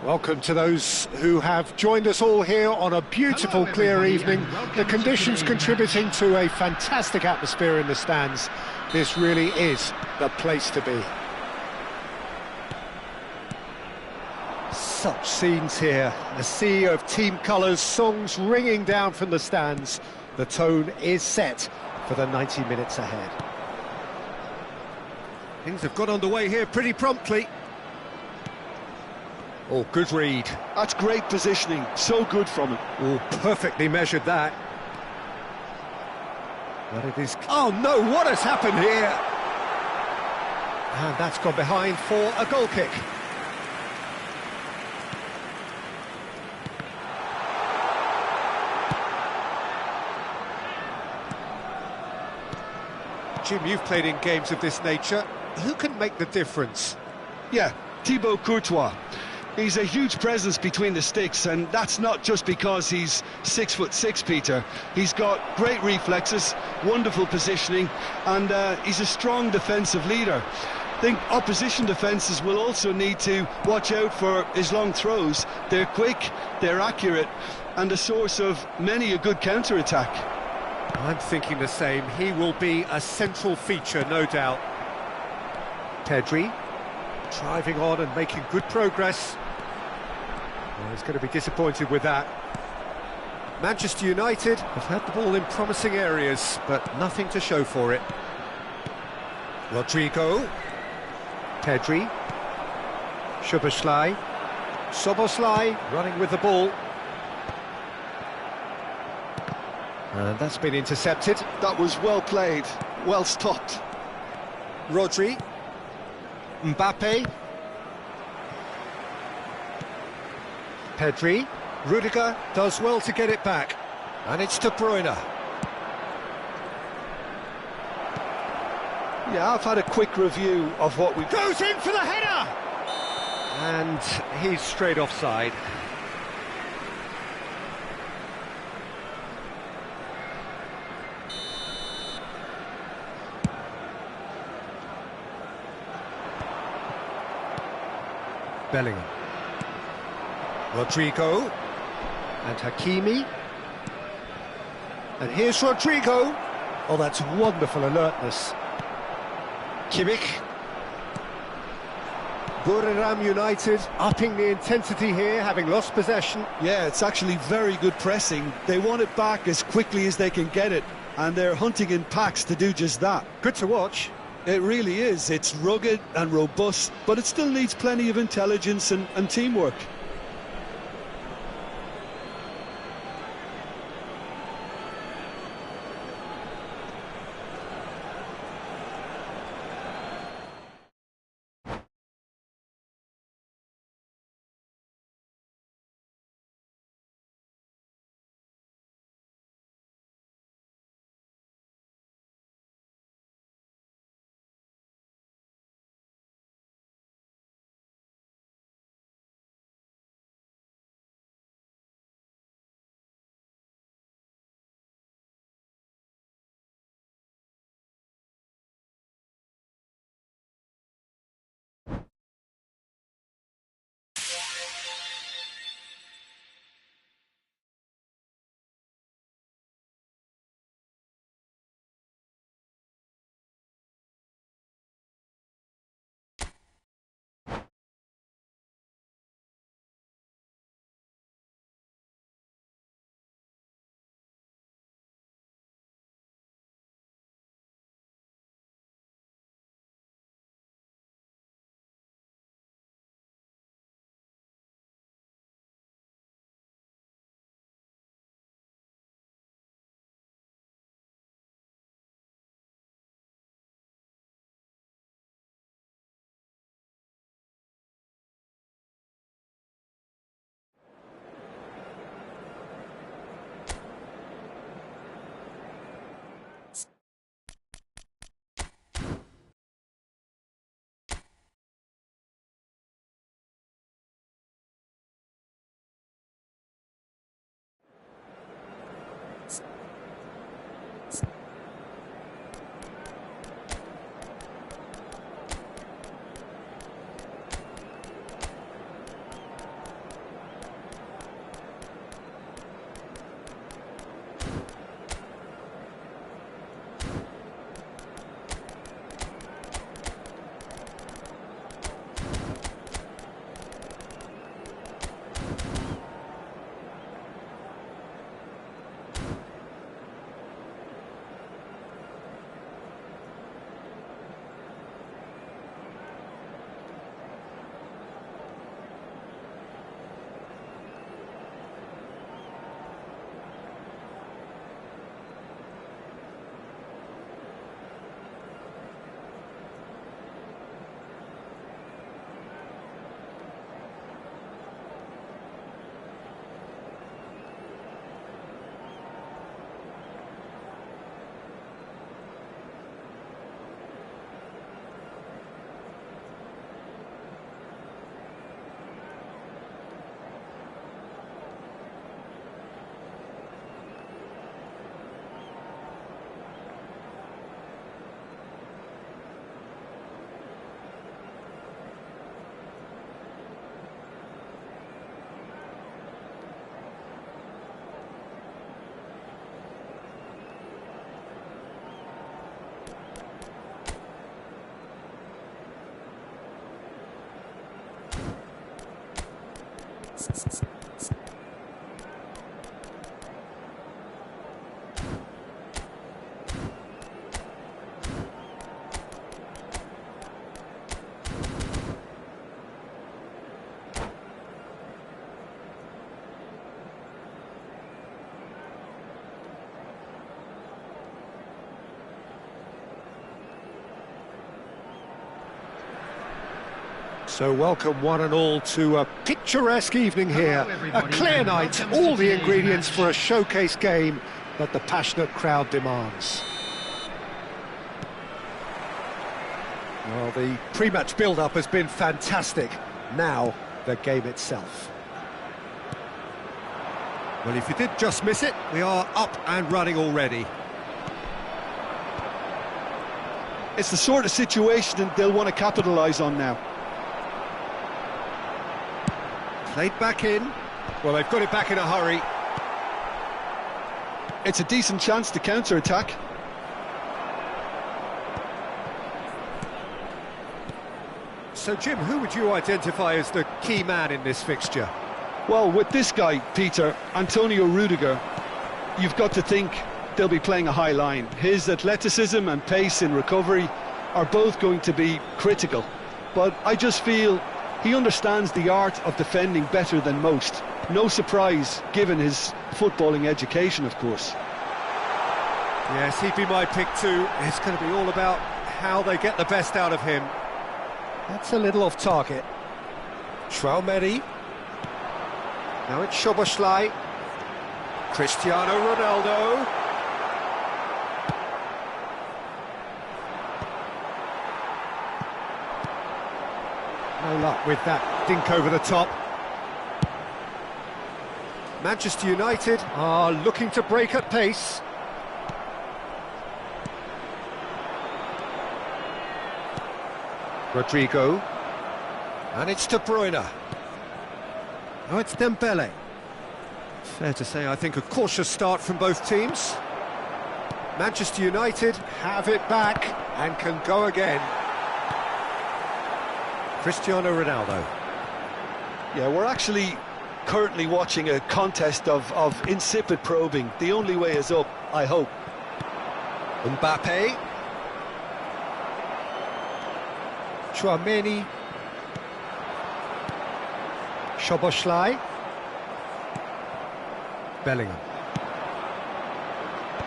Welcome to those who have joined us all here on a beautiful, clear evening. The conditions contributing to a fantastic atmosphere in the stands. This really is the place to be. Such scenes here. A sea of team colours, songs ringing down from the stands. The tone is set for the 90 minutes ahead. Things have got underway here pretty promptly. Oh, good read. That's great positioning, so good from him. Oh, perfectly measured that. But it is... Oh no, what has happened here? And that's gone behind for a goal kick. Jim, you've played in games of this nature. Who can make the difference? Yeah, Thibaut Courtois. He's a huge presence between the sticks, and that's not just because he's 6'6", Peter. He's got great reflexes, wonderful positioning, and he's a strong defensive leader. I think opposition defences will also need to watch out for his long throws. They're quick, they're accurate, and a source of many a good counter-attack. I'm thinking the same. He will be a central feature, no doubt. Pedri, driving on and making good progress. Well, he's going to be disappointed with that. Manchester United have had the ball in promising areas, but nothing to show for it. Rodrigo. Pedri. Szoboszlai. Szoboszlai running with the ball. And that's been intercepted. That was well played, well stopped. Rodri. Mbappe. Pedri. Rudiger does well to get it back. And it's De Bruyne. Yeah, I've had a quick review of what we... Goes in for the header! And he's straight offside. Bellingham. Rodrigo. And Hakimi. And here's Rodrigo. Oh, that's wonderful alertness. Kimmich. Buriram United upping the intensity here, having lost possession. Yeah, it's actually very good pressing. They want it back as quickly as they can get it, and they're hunting in packs to do just that. Good to watch. It really is. It's rugged and robust, but it still needs plenty of intelligence and teamwork. So welcome one and all to a picturesque evening here. A clear night, all the ingredients for a showcase game that the passionate crowd demands. Well, the pre-match build-up has been fantastic. Now, the game itself. Well, if you did just miss it, we are up and running already. It's the sort of situation that they'll want to capitalise on now. Played back in. Well, they've got it back in a hurry. It's a decent chance to counter-attack. So, Jim, who would you identify as the key man in this fixture? Well, with this guy, Peter, Antonio Rudiger, you've got to think they'll be playing a high line. His athleticism and pace in recovery are both going to be critical. But I just feel he understands the art of defending better than most. No surprise, given his footballing education, of course. Yes, he'd be my pick too. It's going to be all about how they get the best out of him. That's a little off target. Traumeri. Now it's Szoboszlai. Cristiano Ronaldo. No luck with that dink over the top. Manchester United are looking to break at pace. Rodrigo. And it's De Bruyne. Now it's Dembele. Fair to say, I think, a cautious start from both teams. Manchester United have it back and can go again. Cristiano Ronaldo. Yeah, we're actually currently watching a contest of insipid probing. The only way is up, I hope. Mbappe. Traumeri. Szoboszlai. Bellingham.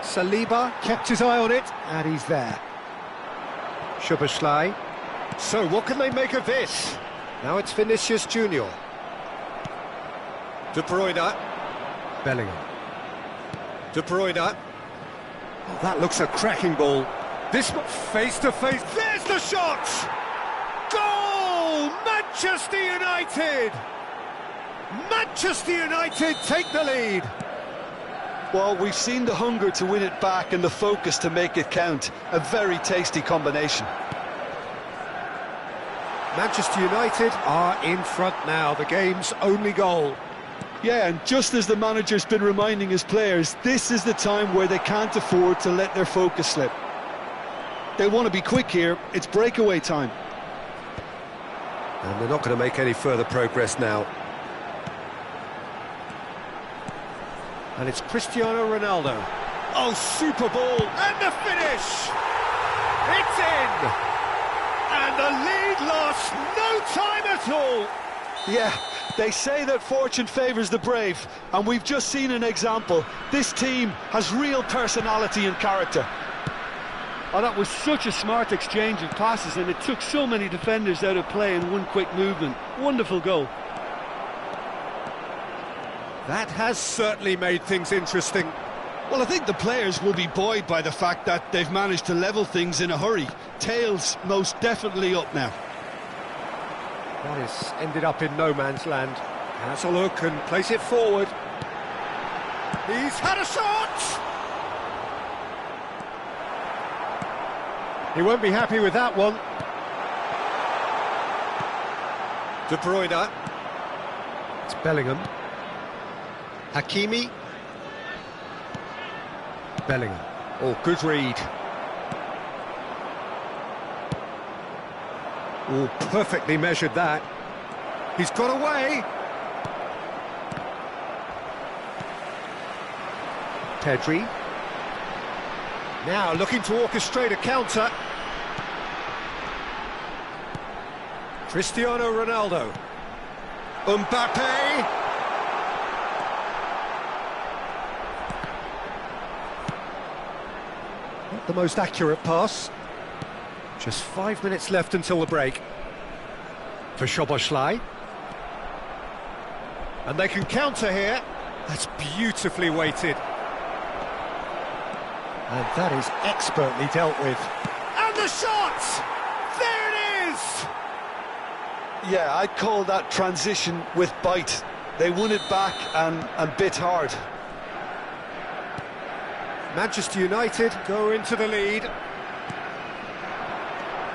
Saliba kept his eye on it, and he's there. Szoboszlai. So, what can they make of this? Now it's Vinicius Junior. De Bruyne. Bellingham. De Bruyne. Oh, that looks a cracking ball. This one face to face. There's the shot! Goal! Manchester United! Manchester United take the lead. Well, we've seen the hunger to win it back and the focus to make it count. A very tasty combination. Manchester United are in front now, the game's only goal. Yeah, and just as the manager's been reminding his players, this is the time where they can't afford to let their focus slip. They want to be quick here, it's breakaway time. And they're not going to make any further progress now. And it's Cristiano Ronaldo. Oh, super ball, and the finish! It's in! And the lead lost no time at all. Yeah, they say that fortune favours the brave, and we've just seen an example. This team has real personality and character. Oh, that was such a smart exchange of passes, and it took so many defenders out of play in one quick movement. Wonderful goal. That has certainly made things interesting. Well, I think the players will be buoyed by the fact that they've managed to level things in a hurry. Tails most definitely up now. That has ended up in no man's land. Has a look and place it forward. He's had a shot! He won't be happy with that one. De Bruyne. It's Bellingham. Hakimi. Bellingham. Oh, good read. Oh, perfectly measured that. He's got away. Pedri. Now looking to orchestrate a counter. Cristiano Ronaldo. Mbappe. Not the most accurate pass. Just 5 minutes left until the break. For Szoboszlai. And they can counter here. That's beautifully weighted. And that is expertly dealt with. And the shot! There it is! Yeah, I'd call that transition with bite. They won it back and bit hard. Manchester United go into the lead.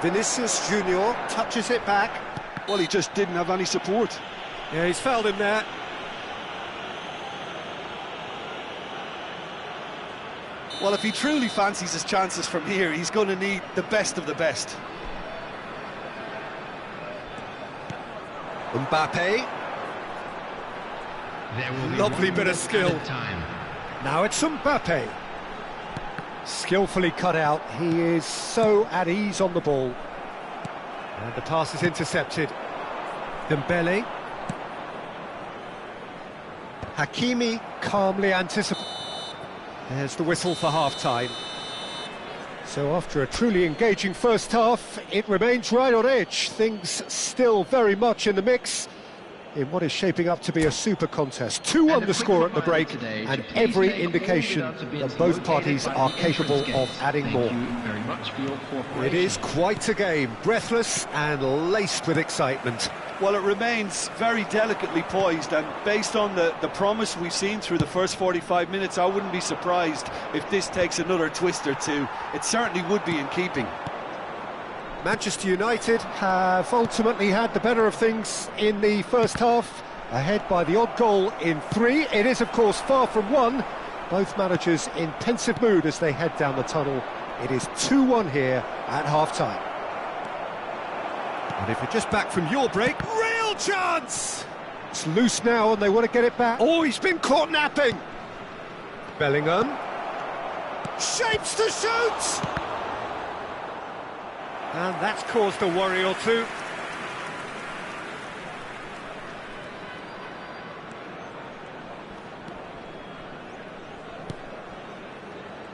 Vinicius Junior touches it back. Well, he just didn't have any support. Yeah, he's fouled him there. Well, if he truly fancies his chances from here, he's going to need the best of the best. Mbappe. Lovely bit of skill. Now it's Mbappe. Skillfully cut out. He is so at ease on the ball. And the pass is intercepted. Dembele. Hakimi calmly anticipates. There's the whistle for half-time. So after a truly engaging first half, it remains right on edge. Things still very much in the mix in what is shaping up to be a super contest. 2-1 the score at the break, and every indication that both parties are capable of adding more. It is quite a game, breathless and laced with excitement. Well, it remains very delicately poised, and based on the promise we've seen through the first 45 minutes, I wouldn't be surprised if this takes another twist or two. It certainly would be in keeping. Manchester United have ultimately had the better of things in the first half, ahead by the odd goal in 3. It is, of course, far from 1. Both managers in pensive mood as they head down the tunnel. It is 2-1 here at half-time. And if you're just back from your break, real chance! It's loose now and they want to get it back. Oh, he's been caught napping! Bellingham. Shapes to shoot! And that's caused a worry or two.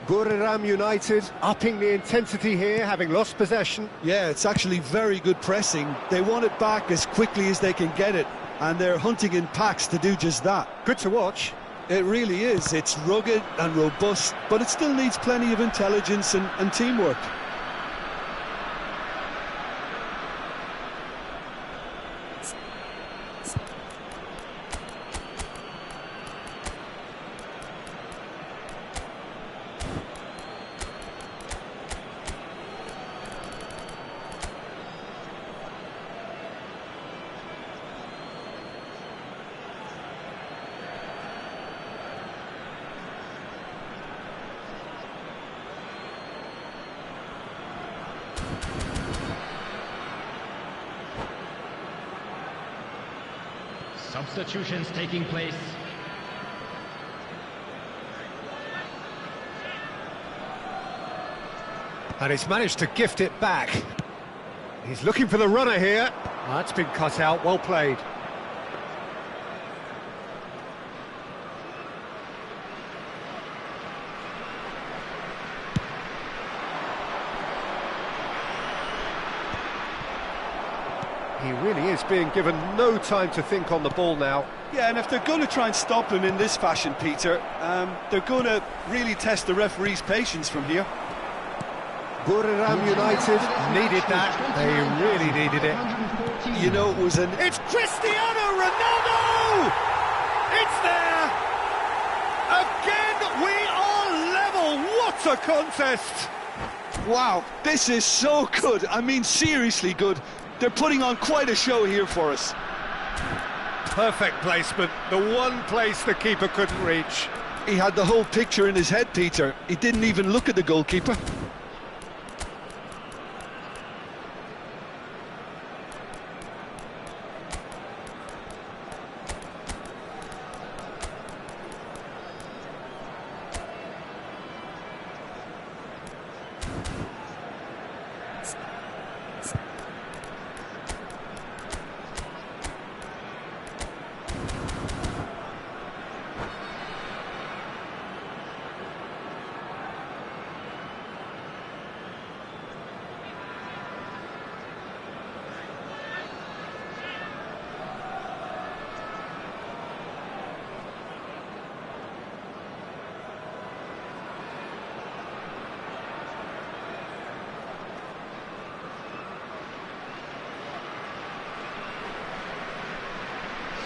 Buriram United upping the intensity here, having lost possession. Yeah, it's actually very good pressing. They want it back as quickly as they can get it, and they're hunting in packs to do just that. Good to watch. It really is. It's rugged and robust, but it still needs plenty of intelligence and teamwork. Substitutions taking place. And he's managed to gift it back. He's looking for the runner here. That's been cut out, well played. He really is being given no time to think on the ball now. Yeah, and if they're going to try and stop him in this fashion, Peter, they're going to really test the referee's patience from here. Buriram United needed that. They really needed it. You know, it was an... It's Cristiano Ronaldo! It's there! Again, we are level. What a contest! Wow, this is so good. I mean, seriously good. They're putting on quite a show here for us. Perfect placement, the one place the keeper couldn't reach. He had the whole picture in his head, Peter. He didn't even look at the goalkeeper.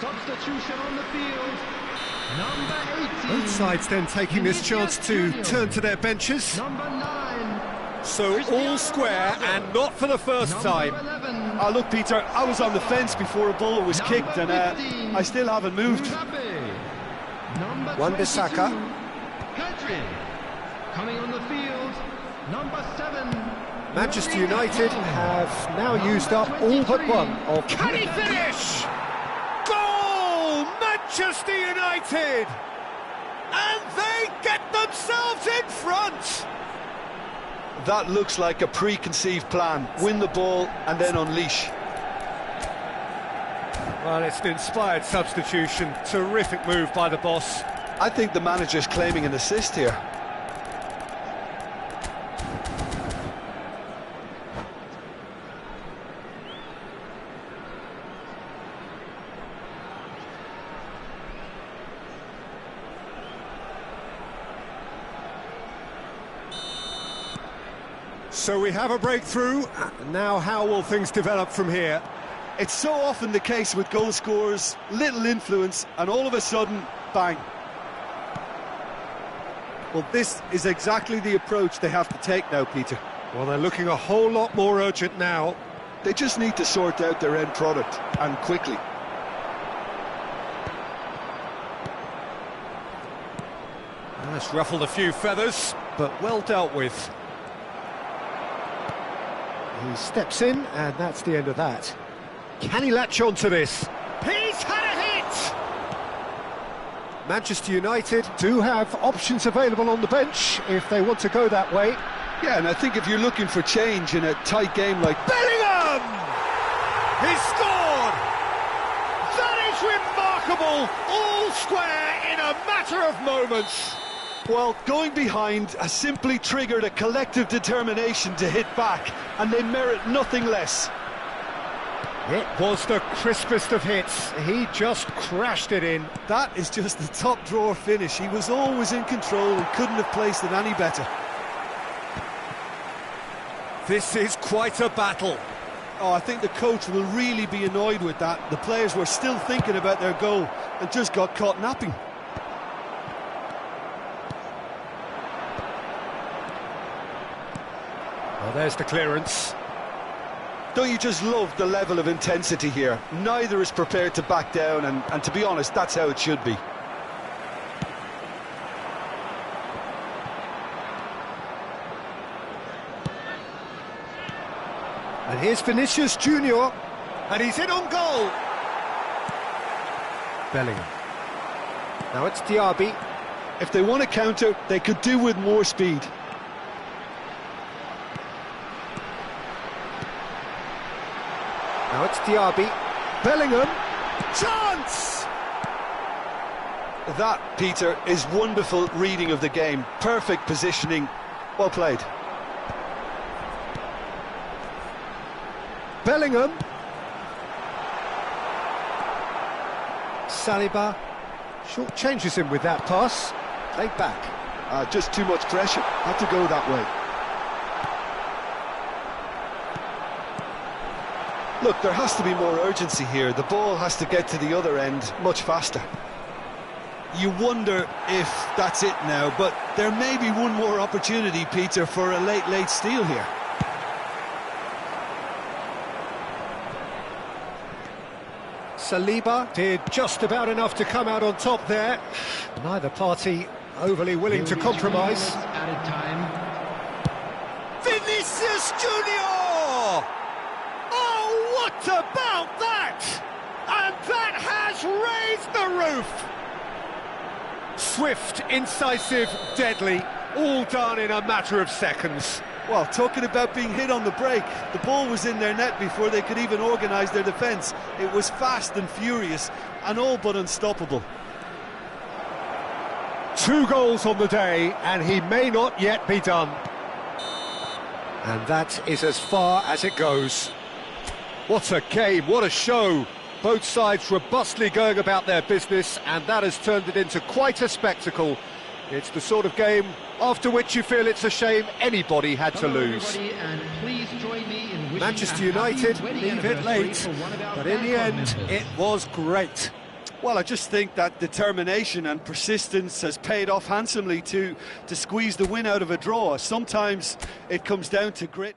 Substitution on the field. Number 18. Both sides then taking this chance to turn to their benches. Number 9. So all square and not for the first time. Look, Peter, I was on the fence before a ball was kicked, and I still haven't moved. Wan-Bissaka. Country. Coming on the field. Number 7. Manchester United have now used up all but one of... Can he finish? Goal! Manchester United! And they get themselves in front! That looks like a preconceived plan. Win the ball and then unleash. Well, it's an inspired substitution. Terrific move by the boss. I think the manager's claiming an assist here. So we have a breakthrough. Now how will things develop from here? It's so often the case with goal scorers, little influence, and all of a sudden, bang. Well, this is exactly the approach they have to take now, Peter. Well, they're looking a whole lot more urgent now. They just need to sort out their end product, and quickly. That's ruffled a few feathers, but well dealt with. He steps in, and that's the end of that. Can he latch on to this? He's had a hit! Manchester United do have options available on the bench if they want to go that way. Yeah, and I think if you're looking for change in a tight game like... Bellingham! He scored! That is remarkable! All square in a matter of moments. Well, going behind has simply triggered a collective determination to hit back, and they merit nothing less. It was the crispest of hits. He just crashed it in. That is just the top drawer finish. He was always in control and couldn't have placed it any better. This is quite a battle. Oh, I think the coach will really be annoyed with that. The players were still thinking about their goal and just got caught napping. Well, there's the clearance. Don't you just love the level of intensity here? Neither is prepared to back down, and to be honest, that's how it should be. And here's Vinicius Junior, and he's in on goal. Bellingham. Now it's Diaby. If they want to counter, they could do with more speed. Now it's Diaby. Bellingham. Chance! That, Peter, is wonderful reading of the game. Perfect positioning. Well played. Bellingham. Saliba short changes him with that pass. Played back. Just too much pressure. Had to go that way. Look, there has to be more urgency here. The ball has to get to the other end much faster. You wonder if that's it now, but there may be one more opportunity, Peter, for a late steal here. Saliba did just about enough to come out on top there. Neither party overly willing to compromise. Added time. Vinicius Junior! Oh, what about that? And that has raised the roof! Swift, incisive, deadly, all done in a matter of seconds. Well, talking about being hit on the break, the ball was in their net before they could even organise their defence. It was fast and furious, and all but unstoppable. 2 goals on the day, and he may not yet be done. And that is as far as it goes. What a game, what a show. Both sides robustly going about their business, and that has turned it into quite a spectacle. It's the sort of game after which you feel it's a shame anybody had to lose. Manchester United leave it late, but in the end, it was great. Well, I just think that determination and persistence has paid off handsomely to squeeze the win out of a draw. Sometimes it comes down to grit.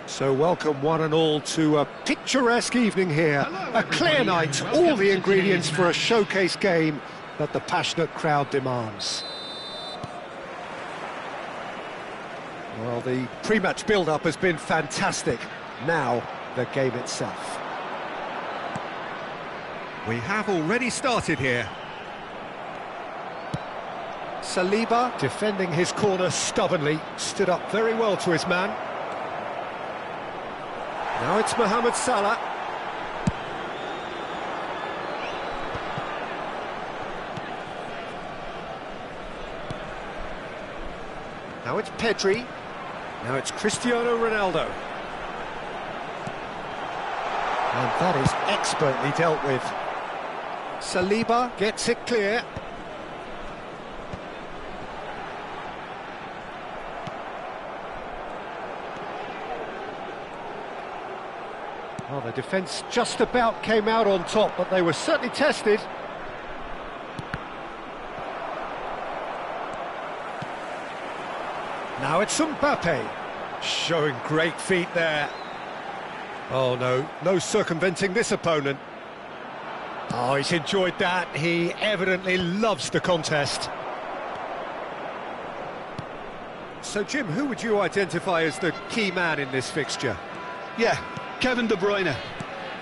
So welcome one and all to a picturesque evening here. A clear night, all the ingredients for a showcase game that the passionate crowd demands. Well, the pre-match build-up has been fantastic. Now, the game itself. We have already started here. Saliba, defending his corner stubbornly, stood up very well to his man. Now it's Mohamed Salah. Now it's Pedri. Now it's Cristiano Ronaldo. And that is expertly dealt with. Saliba gets it clear. Well, the defence just about came out on top, but they were certainly tested. Now it's Mbappe, showing great feet there. Oh no, no circumventing this opponent. Oh, he's enjoyed that. He evidently loves the contest. So Jim, who would you identify as the key man in this fixture? Yeah, Kevin De Bruyne.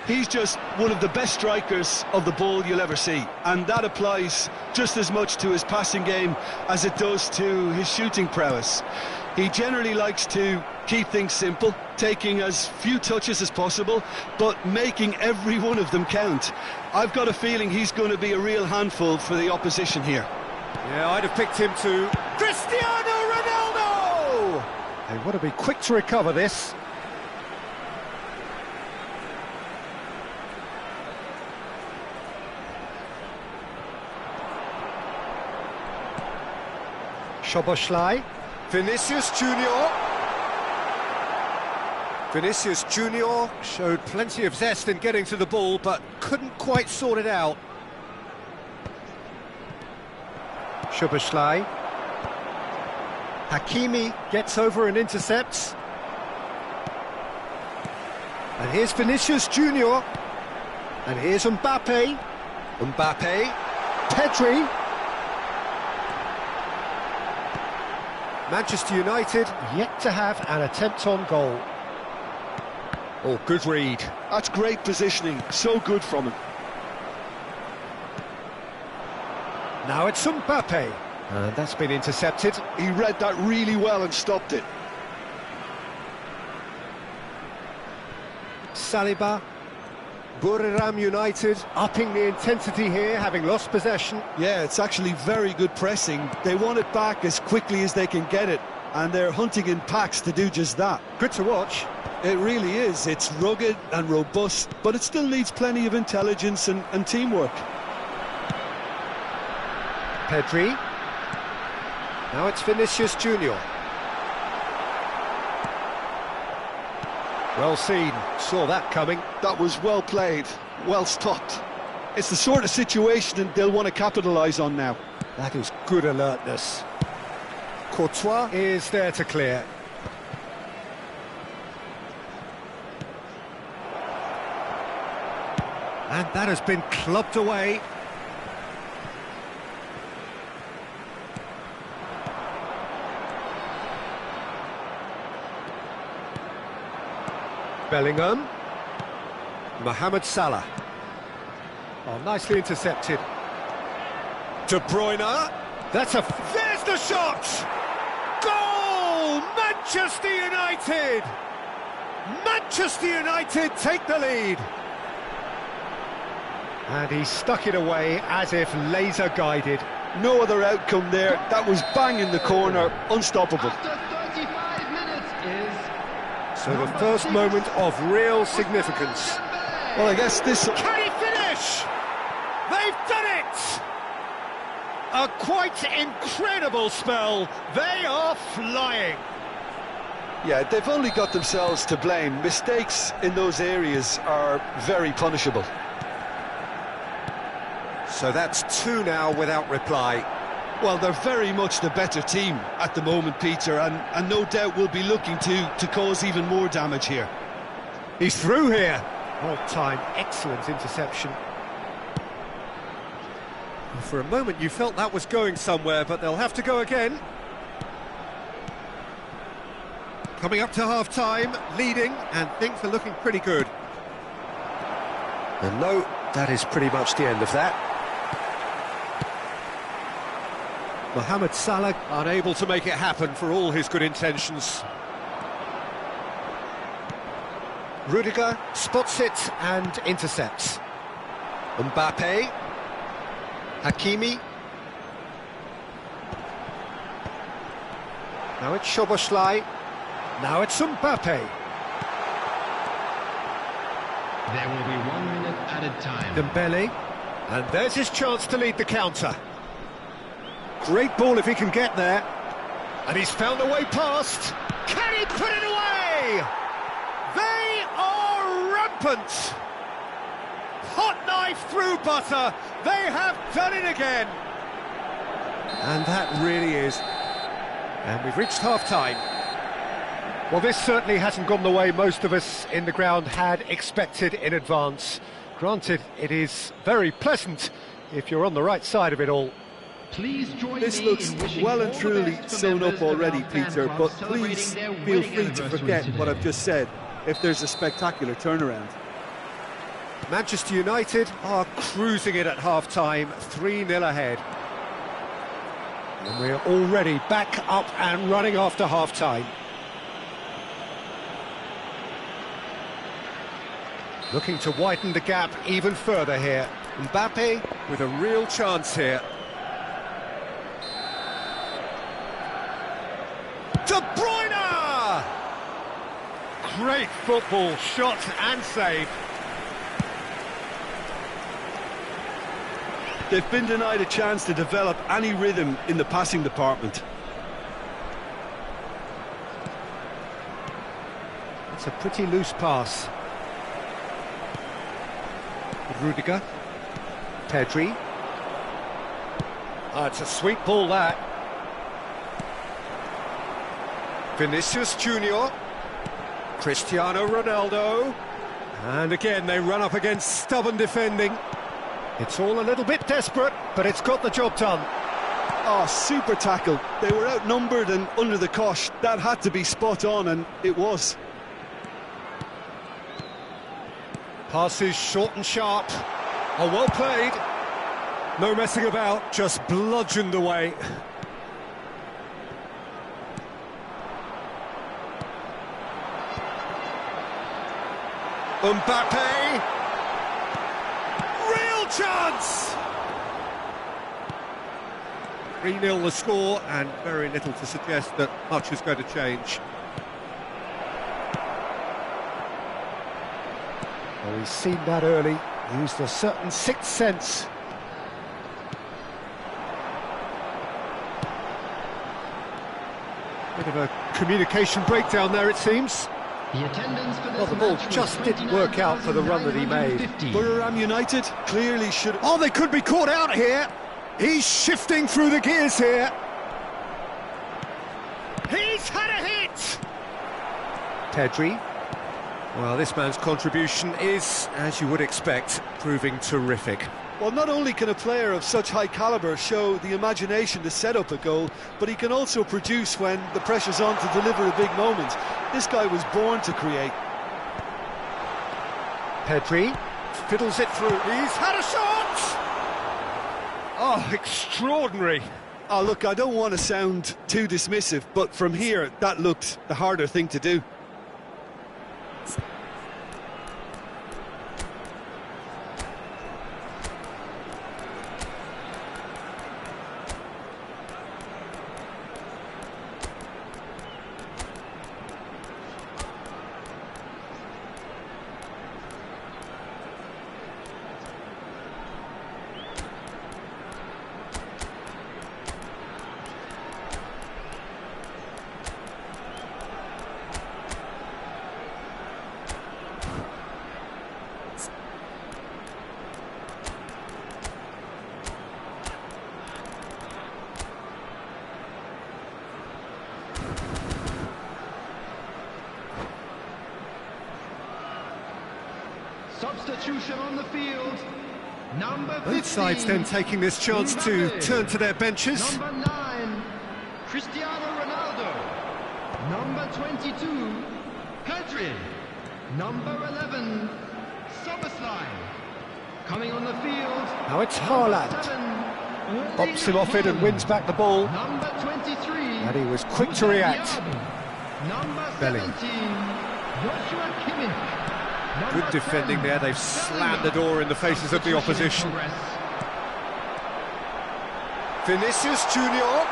He's just one of the best strikers of the ball you'll ever see, and that applies just as much to his passing game as it does to his shooting prowess. He generally likes to keep things simple, taking as few touches as possible, but making every one of them count. I've got a feeling he's going to be a real handful for the opposition here. Yeah, I'd have picked him to Cristiano Ronaldo! They want to be quick to recover this. Szoboszlai. Vinicius Junior. Vinicius Junior showed plenty of zest in getting to the ball, but couldn't quite sort it out. Szoboszlai. Hakimi gets over and intercepts. And here's Vinicius Junior. And here's Mbappe. Mbappe. Pedri. Manchester United yet to have an attempt on goal. Oh, good read. That's great positioning, so good from him. Now it's Mbappe. And that's been intercepted. He read that really well and stopped it. Saliba. Buriram United upping the intensity here, having lost possession. Yeah, it's actually very good pressing. They want it back as quickly as they can get it, and they're hunting in packs to do just that. Good to watch. It really is. It's rugged and robust, but it still needs plenty of intelligence and teamwork. Pedri. Now it's Vinicius Junior. Well seen, saw that coming. That was well played, well stopped. It's the sort of situation they'll want to capitalise on now. That is good alertness. Courtois is there to clear. And that has been clubbed away. Bellingham. Mohamed Salah. Oh, nicely intercepted. De Bruyne. There's the shot! Goal! Manchester United! Manchester United take the lead. And he stuck it away as if laser guided. No other outcome there. That was bang in the corner, unstoppable. After 35 minutes is... So the first moment of real significance. Well, I guess this... Can he finish? They've done it! A quite incredible spell. They are flying. Yeah, they've only got themselves to blame. Mistakes in those areas are very punishable. So that's two now without reply. Well, they're very much the better team at the moment, Peter, and no doubt will be looking to cause even more damage here. He's through here. All-time excellent interception. Well, for a moment you felt that was going somewhere, but they'll have to go again. Coming up to half-time, leading, and things are looking pretty good. And no, that is pretty much the end of that. Mohamed Salah unable to make it happen for all his good intentions. Rudiger spots it and intercepts. Mbappe. Hakimi. Now it's Szoboszlai. Now it's Mbappe. There will be 1 minute added time. Dembele. And there's his chance to lead the counter. Great ball if he can get there. And he's found a way past. Can he put it away? They are rampant. Hot knife through butter. They have done it again. And that really is. And we've reached half-time. Well, this certainly hasn't gone the way most of us in the ground had expected in advance. Granted, it is very pleasant if you're on the right side of it all. Please join This me looks in wishing well and all the truly best to sewn members up of already, our fan Peter, club but celebrating please their feel wedding free to anniversary forget what today. I've just said if there's a spectacular turnaround. Manchester United are cruising it at half-time, 3-0 ahead. And we're already back up and running after half-time. Looking to widen the gap even further here. Mbappe with a real chance here. De Bruyne! Great football, shot and save. They've been denied a chance to develop any rhythm in the passing department. It's a pretty loose pass. Rudiger. Pedri. It's a sweet ball, that. Vinicius Junior. Cristiano Ronaldo. And again, they run up against stubborn defending. It's all a little bit desperate, but it's got the job done. Oh, super tackle. They were outnumbered and under the cosh. That had to be spot on, and it was. Passes short and sharp. Oh, well played. No messing about, just bludgeoned away. Mbappe! Real chance! 3-0 the score, and very little to suggest that much is going to change. Well, he's seen that early, used a certain sixth sense. Bit of a communication breakdown there, it seems. Well, the ball just didn't work out for the run that he made. Buriram United clearly should... Oh, they could be caught out here. He's shifting through the gears here. He's had a hit! Pedri. Well, this man's contribution is, as you would expect, proving terrific. Well, not only can a player of such high calibre show the imagination to set up a goal, but he can also produce when the pressure's on to deliver a big moment. This guy was born to create. Pedri fiddles it through. He's had a shot! Oh, extraordinary. Oh, look, I don't want to sound too dismissive, but from here, that looked the harder thing to do. Substitution on the field. Number 15. Both sides then taking this chance to turn to their benches. Number 9, Cristiano Ronaldo. Number 22, Pedri. Number 11, Soboslai. Coming on the field. Now it's Haaland. Bops him off it and wins back the ball. Number 23. And he was quick to react. Number Belling. 17, Joshua Kimmich. Good defending there, they've slammed the door in the faces of the opposition. Vinicius Junior.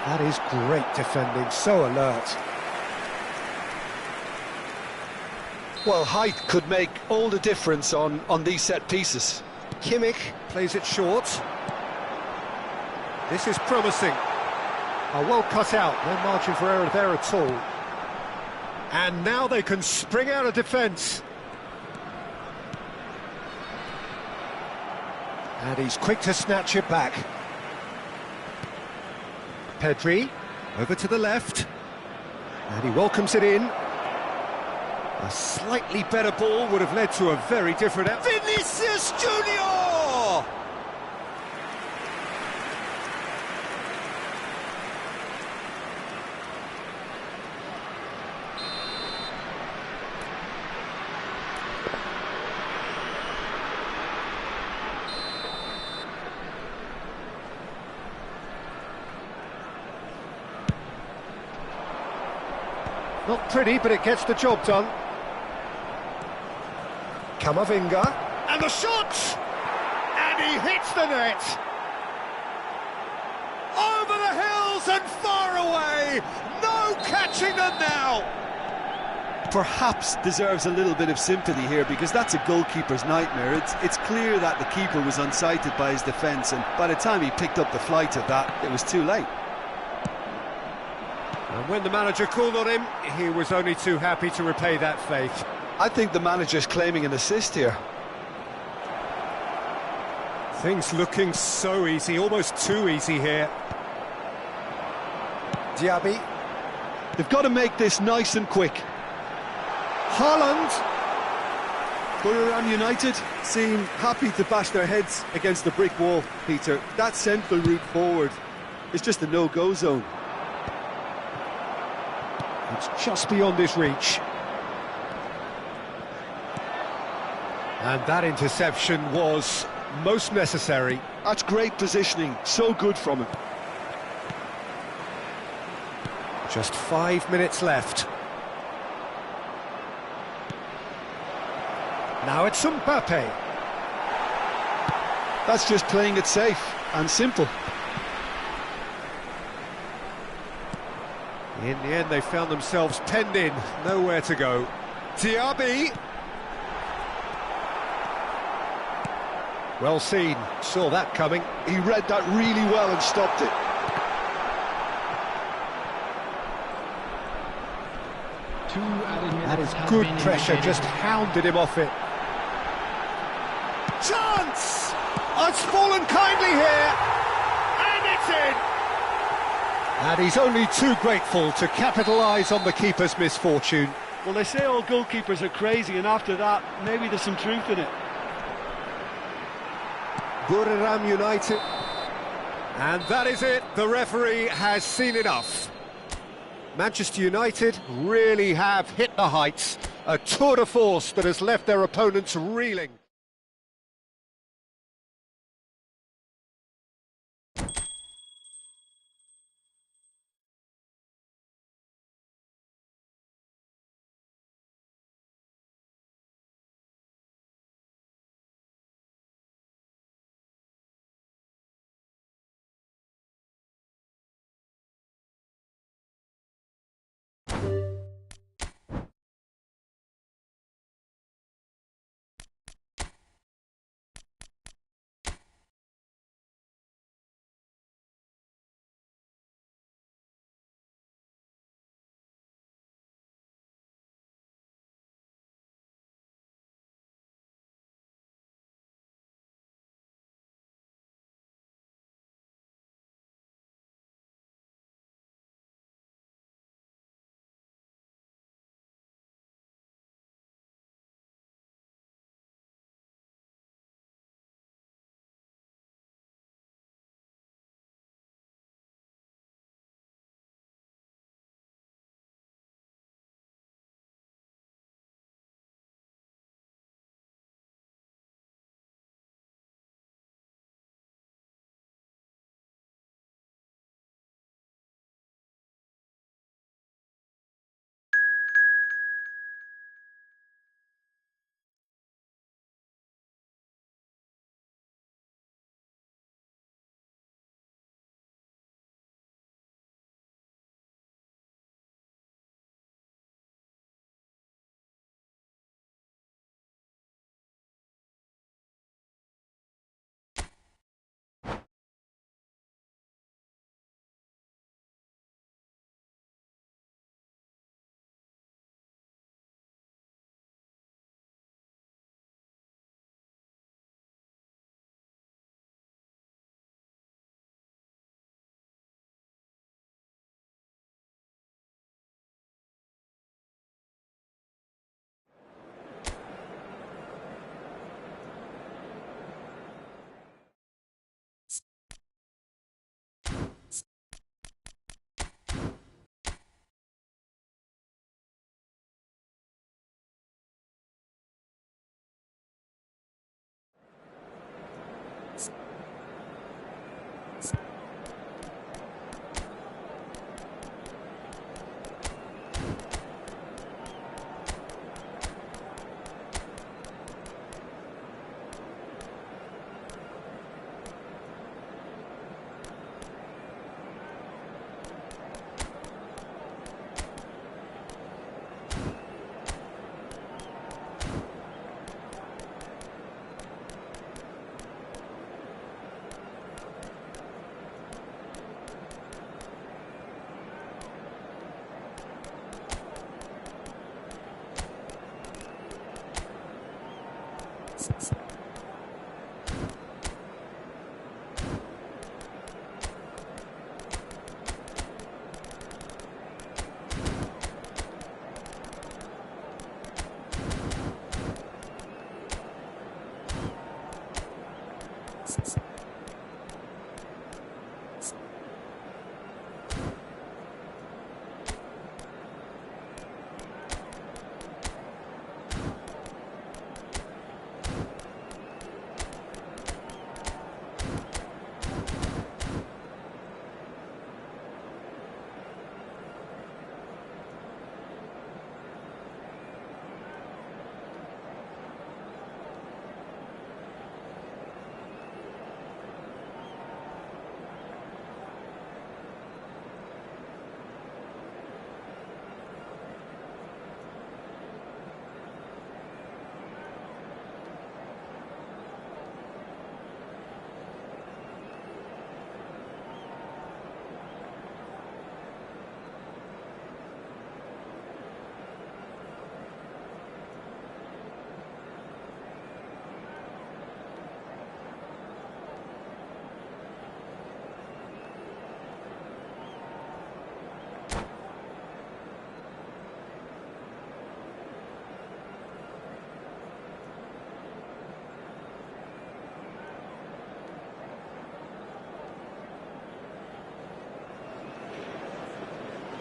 That is great defending, so alert. Well, height could make all the difference on these set pieces. Kimmich plays it short. This is promising. Oh, well cut out, no margin for error there at all. And now they can spring out of defence. And he's quick to snatch it back. Pedri, over to the left. And he welcomes it in. A slightly better ball would have led to a very different... Vinicius Junior! Not pretty, but it gets the job done. Kamavinga. And the shot! And he hits the net! Over the hills and far away! No catching them now! Perhaps deserves a little bit of sympathy here, because that's a goalkeeper's nightmare. It's clear that the keeper was unsighted by his defence, and by the time he picked up the flight of that, it was too late. And when the manager called on him, he was only too happy to repay that faith. I think the manager's claiming an assist here. Things looking so easy, almost too easy here. Diaby. They've got to make this nice and quick. Haaland. Buriram United seem happy to bash their heads against the brick wall, Peter. That central route forward is just a no-go zone. It's just beyond his reach. And that interception was most necessary. That's great positioning, so good from him. Just 5 minutes left. Now it's Mbappe. That's just playing it safe and simple. In the end, they found themselves penned in, nowhere to go. Diaby. Well seen, saw that coming. He read that really well and stopped it. That is good pressure, just hounded him off it. Chance! Oh, it's fallen kindly here, and it's in! And he's only too grateful to capitalise on the keeper's misfortune. Well, they say all goalkeepers are crazy, and after that, maybe there's some truth in it. Buriram United. And that is it, the referee has seen enough. Manchester United really have hit the heights, a tour de force that has left their opponents reeling.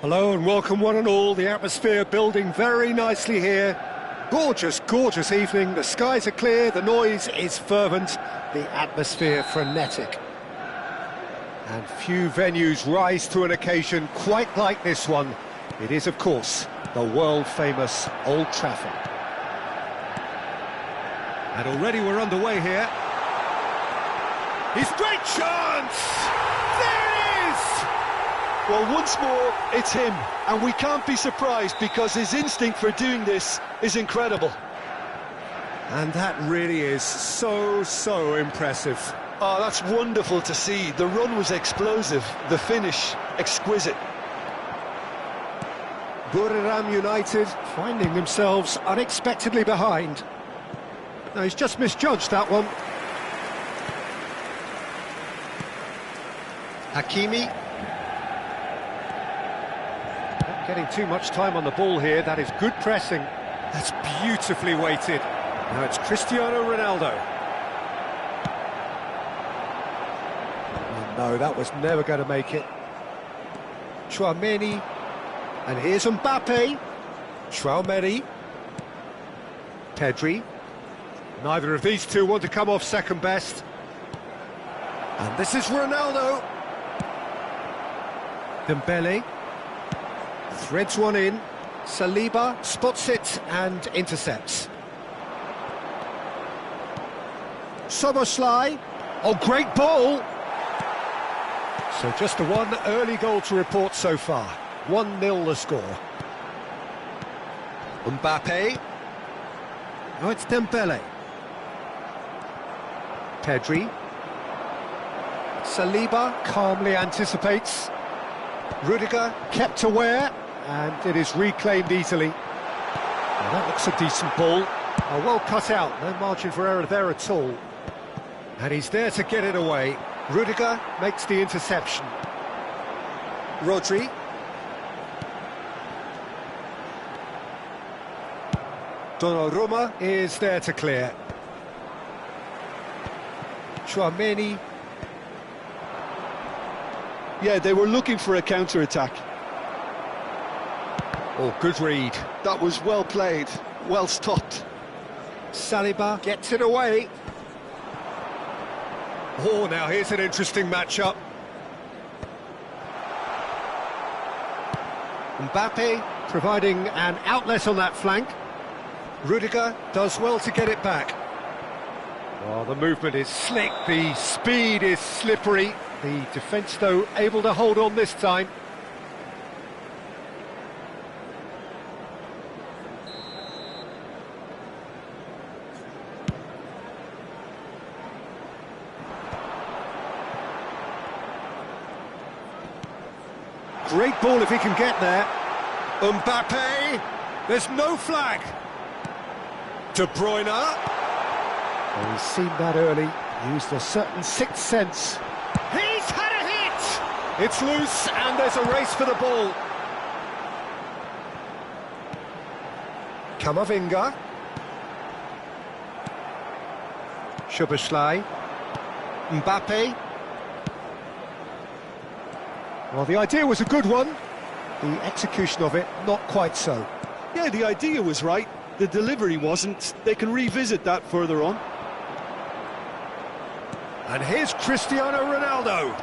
Hello and welcome one and all. The atmosphere building very nicely here. Gorgeous, gorgeous evening. The skies are clear, the noise is fervent, the atmosphere frenetic. And few venues rise to an occasion quite like this one. It is, of course, the world-famous Old Trafford. And already we're underway here. His great chance! There it is! Well, once more, it's him, and we can't be surprised because his instinct for doing this is incredible. And that really is so impressive. Oh, that's wonderful to see. The run was explosive, the finish exquisite. Buriram United finding themselves unexpectedly behind. No, he's just misjudged that one. Hakimi. Not getting too much time on the ball here. That is good pressing. That's beautifully weighted. Now it's Cristiano Ronaldo. Oh, no, that was never going to make it. Tchouaméni. And here's Mbappe. Tchouaméni. Pedri. Neither of these two want to come off second best. And this is Ronaldo. Dembele. Threads one in. Saliba spots it and intercepts. Soboslai. Oh, great ball. So just the one early goal to report so far. 1-0 the score. Mbappe. Oh, it's Dembele. Pedri. Saliba calmly anticipates. Rudiger kept aware, and it is reclaimed easily. Well, that looks a decent ball. Oh, well cut out, no margin for error there at all. And he's there to get it away. Rudiger makes the interception. Rodri. Donnarumma is there to clear. Tchouaméni. Yeah, they were looking for a counter-attack. Oh, good read. That was well played, well stopped. Saliba gets it away. Oh, now here's an interesting matchup. Mbappe providing an outlet on that flank. Rudiger does well to get it back. Oh, the movement is slick, the speed is slippery. The defence, though, able to hold on this time. Great ball if he can get there. Mbappe, there's no flag. De Bruyne. Oh, he's seen that early, used a certain sixth sense. He's had a hit! It's loose, and there's a race for the ball. Kamavinga. Szoboszlai. Mbappe. Well, the idea was a good one. The execution of it, not quite so. Yeah, the idea was right. The delivery wasn't. They can revisit that further on. And here's Cristiano Ronaldo.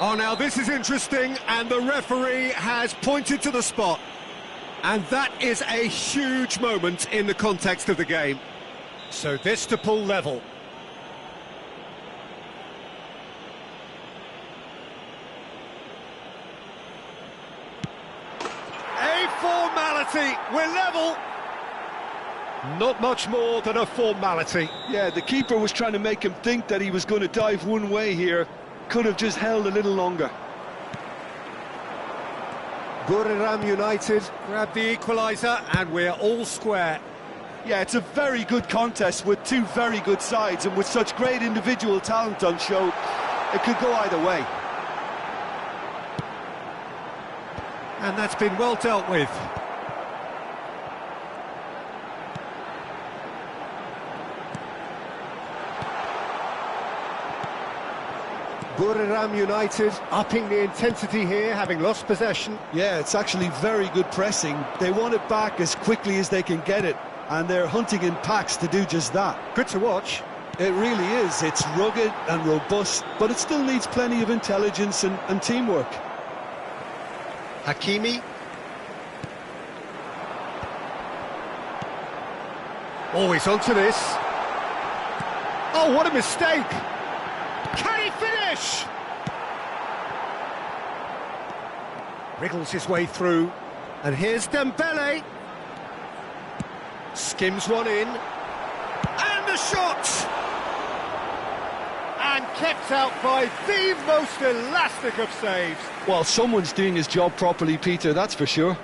Oh, now this is interesting, and the referee has pointed to the spot. And that is a huge moment in the context of the game. So this to pull level. A formality, we're level. Not much more than a formality. Yeah, the keeper was trying to make him think that he was going to dive one way here. Could have just held a little longer. Buriram United grab the equaliser, and we're all square. Yeah, it's a very good contest with two very good sides, and with such great individual talent on show, it could go either way. And that's been well dealt with. Buriram United upping the intensity here, having lost possession. Yeah, it's actually very good pressing. They want it back as quickly as they can get it, and they're hunting in packs to do just that. Good to watch. It really is. It's rugged and robust, but it still needs plenty of intelligence and teamwork. Hakimi. Always onto this. Oh, what a mistake! Can he finish? Wriggles his way through. And here's Dembele. Skims one in. And the shot! And kept out by the most elastic of saves. Well, someone's doing his job properly, Peter, that's for sure.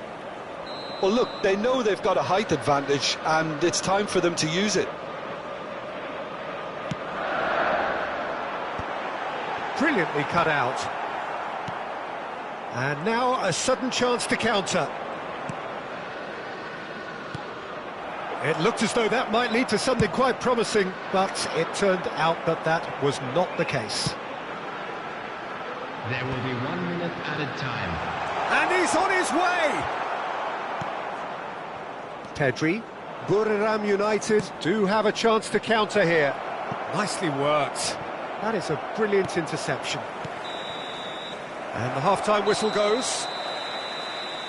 Well, look, they know they've got a height advantage, and it's time for them to use it. Brilliantly cut out. And now a sudden chance to counter. It looked as though that might lead to something quite promising, but it turned out that that was not the case. There will be 1 minute added time. And he's on his way! Pedri. Buriram United do have a chance to counter here. Nicely worked. That is a brilliant interception. And the half-time whistle goes.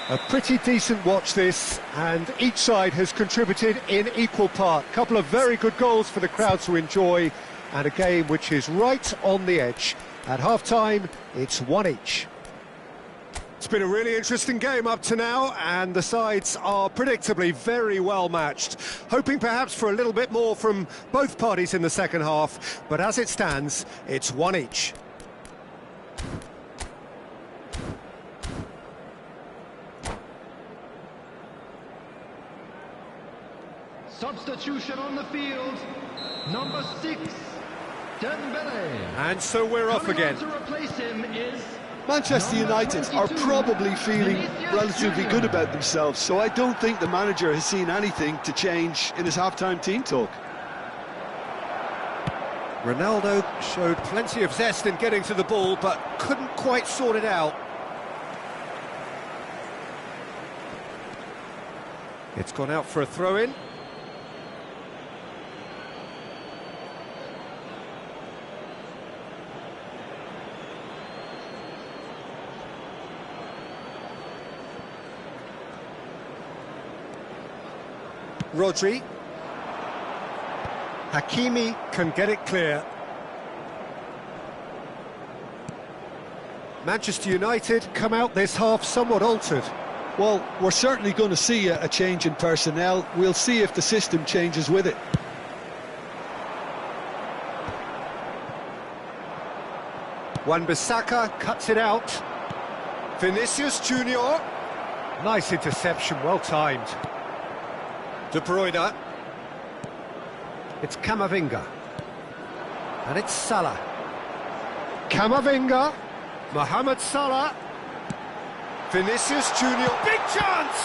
A pretty decent watch this, and each side has contributed in equal part. A couple of very good goals for the crowd to enjoy, and a game which is right on the edge. At half-time, it's 1 each. It's been a really interesting game up to now, and the sides are predictably very well matched. Hoping perhaps for a little bit more from both parties in the second half, but as it stands, it's 1 each. Substitution on the field. Number 6, Dembele. And so we're off again. To replace him is Manchester United are probably feeling relatively good about themselves, so I don't think the manager has seen anything to change in his half-time team talk. Ronaldo showed plenty of zest in getting to the ball, but couldn't quite sort it out. It's gone out for a throw-in. Rodri. Hakimi can get it clear. Manchester United come out this half somewhat altered. Well, we're certainly going to see a change in personnel. We'll see if the system changes with it. Wan-Bissaka cuts it out. Vinicius Junior. Nice interception, well timed. De Bruyne. It's Camavinga. And it's Salah. Camavinga. Mohamed Salah. Vinicius Junior. Big chance!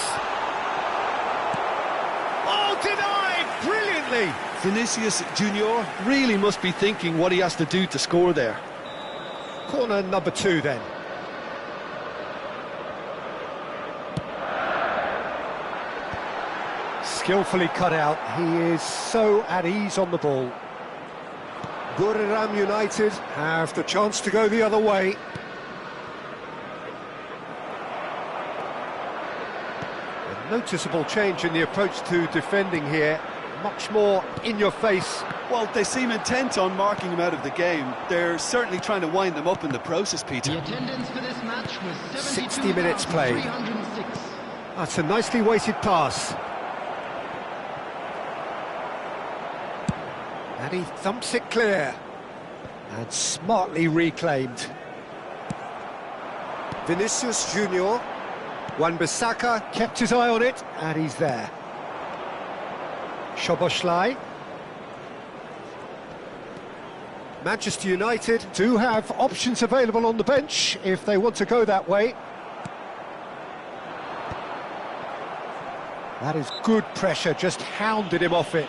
Oh, denied! Brilliantly! Vinicius Junior really must be thinking what he has to do to score there. Corner number 2 then. Skillfully cut out. He is so at ease on the ball. Buriram United have the chance to go the other way. A noticeable change in the approach to defending here. Much more in your face. Well, they seem intent on marking him out of the game. They're certainly trying to wind them up in the process, Peter. The attendance for this match was 60 minutes played. 72,306. That's a nicely weighted pass. And he thumps it clear. And smartly reclaimed. Vinicius Junior. Wan-Bissaka kept his eye on it, and he's there. Szoboszlai. Manchester United do have options available on the bench if they want to go that way. That is good pressure, just hounded him off it.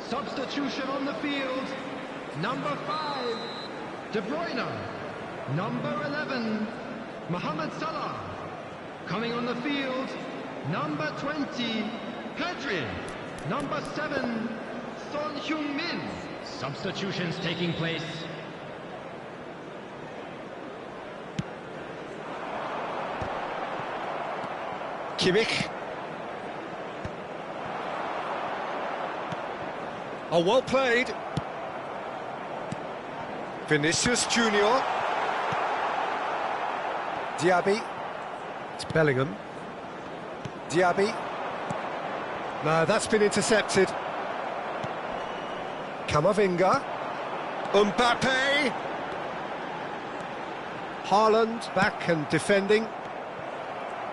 Substitution on the field. Number 5, De Bruyne. Number 11, Mohamed Salah. Coming on the field, number 20, Pedri. Number 7, Son Heung-min. Substitutions taking place. Kimmich. Oh, well played. Vinicius Junior. Diaby. It's Bellingham. Diaby. No, that's been intercepted. Camavinga. Mbappe. Haaland back and defending.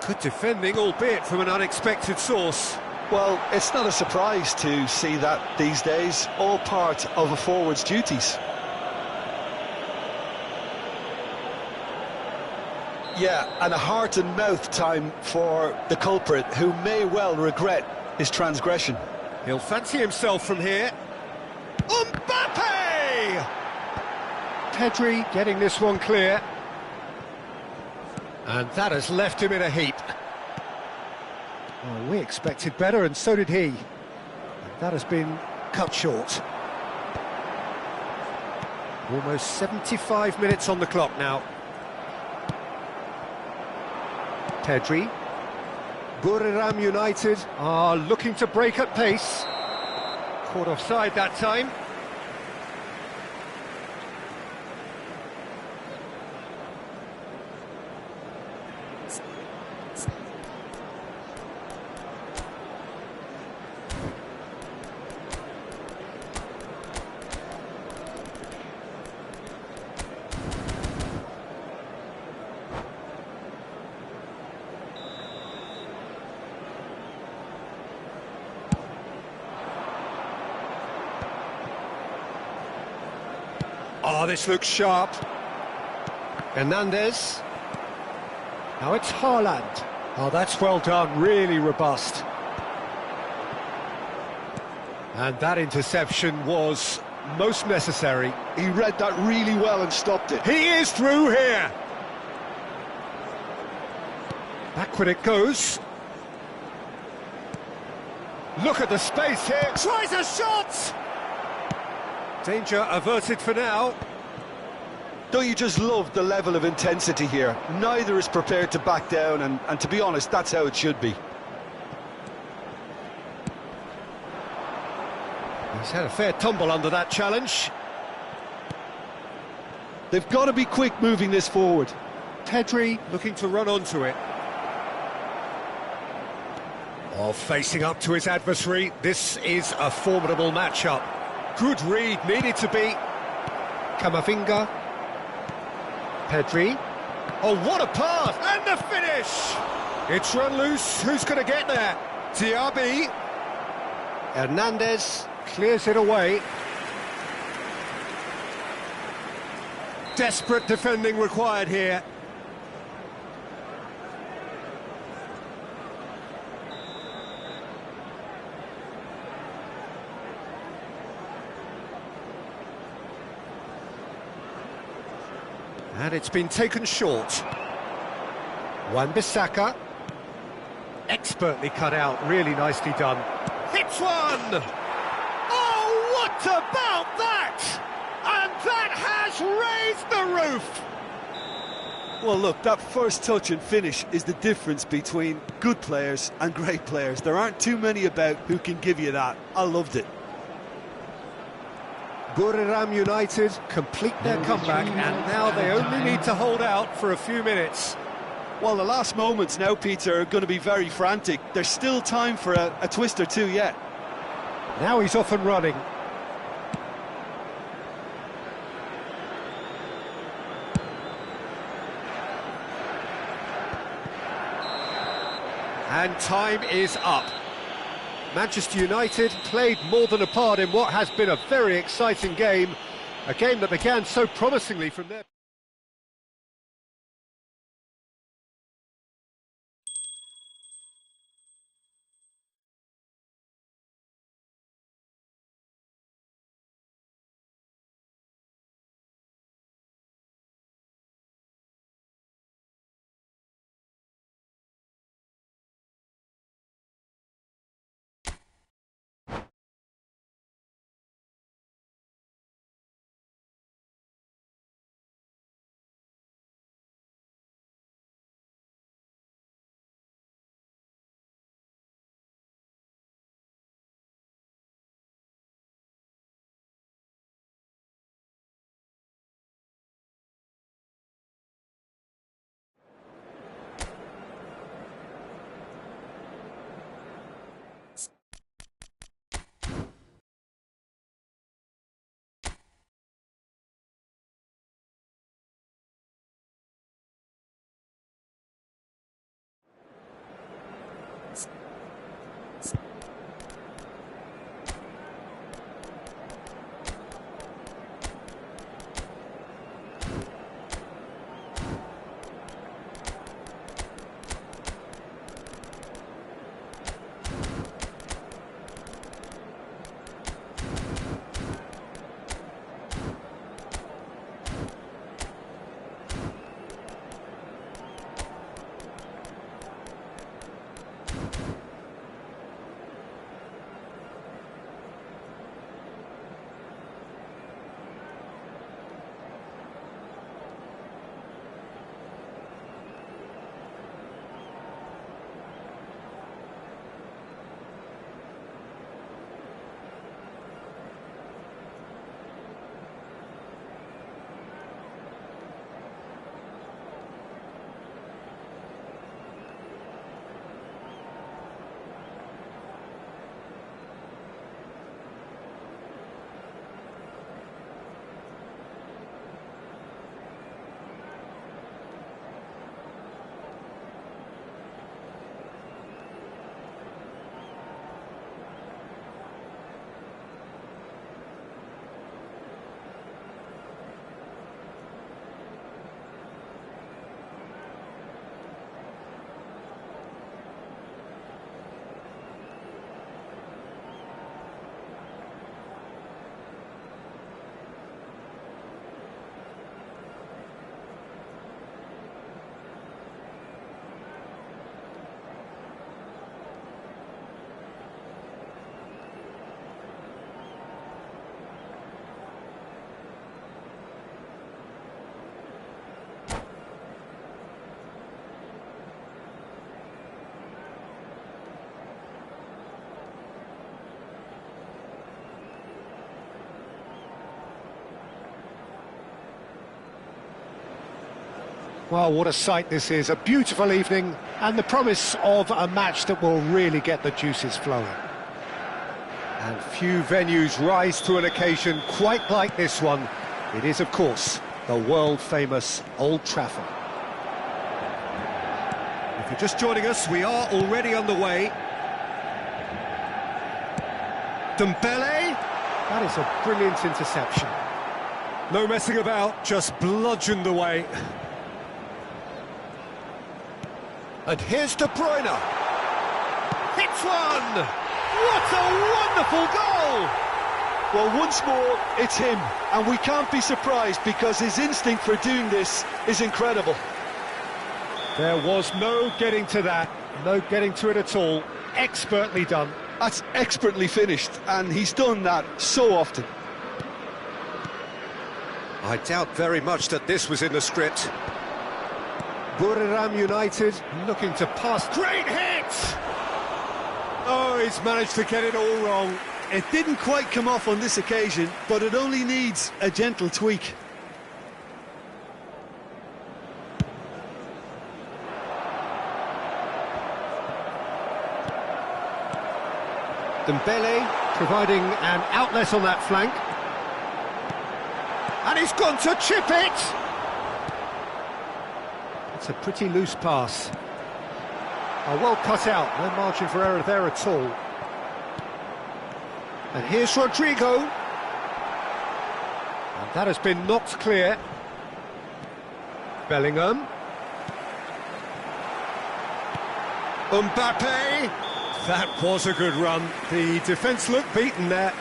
Good defending, albeit from an unexpected source. Well, it's not a surprise to see that these days, all part of a forward's duties. Yeah, and a heart and mouth time for the culprit, who may well regret his transgression. He'll fancy himself from here. Mbappe! Pedri getting this one clear. And that has left him in a heap. Well, we expected better, and so did he. And that has been cut short. Almost 75 minutes on the clock now. Pedri. Buriram United are looking to break at pace. Caught offside that time. Oh, this looks sharp. Hernandez. Now it's Haaland. Oh, that's well done, really robust. And that interception was most necessary. He read that really well and stopped it. He is through here. Backward it goes. Look at the space here. Tries a shot. Danger averted for now. Don't you just love the level of intensity here? Neither is prepared to back down, and to be honest, that's how it should be. He's had a fair tumble under that challenge. They've got to be quick moving this forward. Pedri looking to run onto it. Oh, facing up to his adversary. This is a formidable matchup. Good read, needed to be. Camavinga. Pedri. Oh, what a pass! And the finish! It's run loose. Who's going to get there? Diaby. Hernandez clears it away. Desperate defending required here. And it's been taken short. Wan-Bissaka. Expertly cut out, really nicely done. Hits one! Oh, what about that? And that has raised the roof! Well, look, that first touch and finish is the difference between good players and great players. There aren't too many about who can give you that. I loved it. Buriram United complete their comeback, and now they only need to hold out for a few minutes. Well, the last moments now, Peter, are going to be very frantic. There's still time for a twist or two yet. Now he's off and running. And time is up. Manchester United played more than a part in what has been a very exciting game. A game that began so promisingly from there. Well, what a sight this is, a beautiful evening, and the promise of a match that will really get the juices flowing. And few venues rise to an occasion quite like this one. It is, of course, the world-famous Old Trafford. If you're just joining us, we are already underway. Dembele, that is a brilliant interception. No messing about, just bludgeoned away. And here's De Bruyne. Hits one! What a wonderful goal! Well, once more, it's him, and we can't be surprised because his instinct for doing this is incredible. There was no getting to that, no getting to it at all. Expertly done. That's expertly finished, and he's done that so often. I doubt very much that this was in the script. Buriram United looking to pass. Great hit! Oh, he's managed to get it all wrong. It didn't quite come off on this occasion, but it only needs a gentle tweak. Dembele providing an outlet on that flank. And he's gone to chip it! It's a pretty loose pass. Oh, well cut out, no margin for error there at all. And here's Rodrigo. And that has been knocked clear. Bellingham. Mbappe. That was a good run. The defence looked beaten there.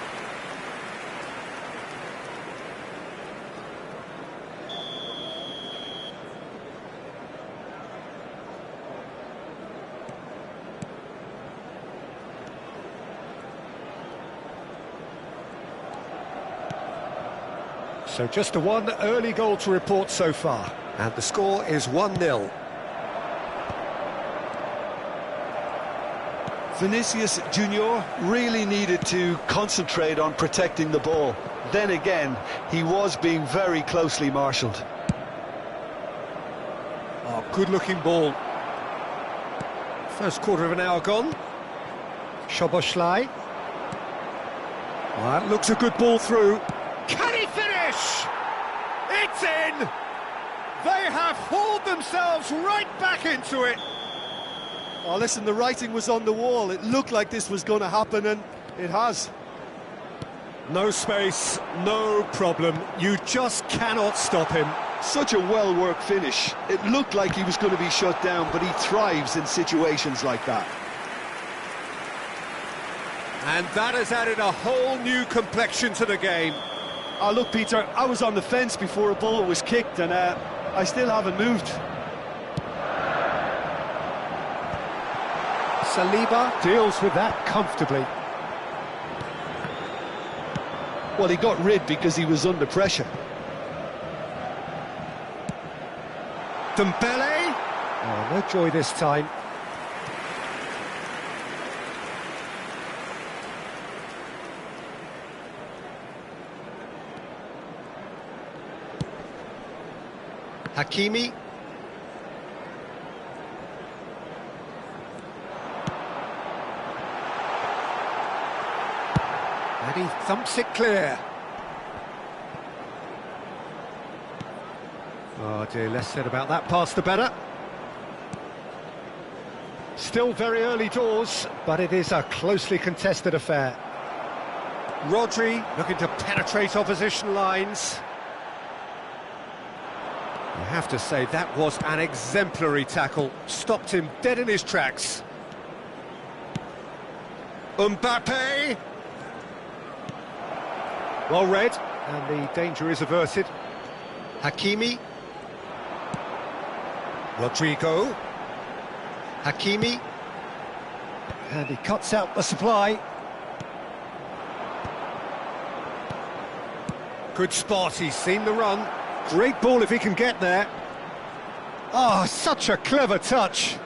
So just the one early goal to report so far. And the score is 1-0. Vinicius Junior really needed to concentrate on protecting the ball. Then again, he was being very closely marshalled. Oh, good-looking ball. First quarter of an hour gone. Szoboszlai. Well, that looks a good ball through. Can he finish? It's in! They have hauled themselves right back into it. Oh, listen, the writing was on the wall. It looked like this was going to happen, and it has. No space, no problem. You just cannot stop him. Such a well-worked finish. It looked like he was going to be shut down, but he thrives in situations like that. And that has added a whole new complexion to the game. Oh, look, Peter, I was on the fence before a ball was kicked, and I still haven't moved. Saliba deals with that comfortably. Well, he got rid because he was under pressure. Dembele. Oh, no joy this time. Hakimi. And he thumps it clear. Oh dear, less said about that pass the better. Still very early doors, but it is a closely contested affair. Rodri looking to penetrate opposition lines. You have to say that was an exemplary tackle. Stopped him dead in his tracks. Mbappe. Well read, and the danger is averted. Hakimi. Rodrigo. Hakimi. And he cuts out the supply. Good spot, he's seen the run. Great ball if he can get there. Oh, such a clever touch.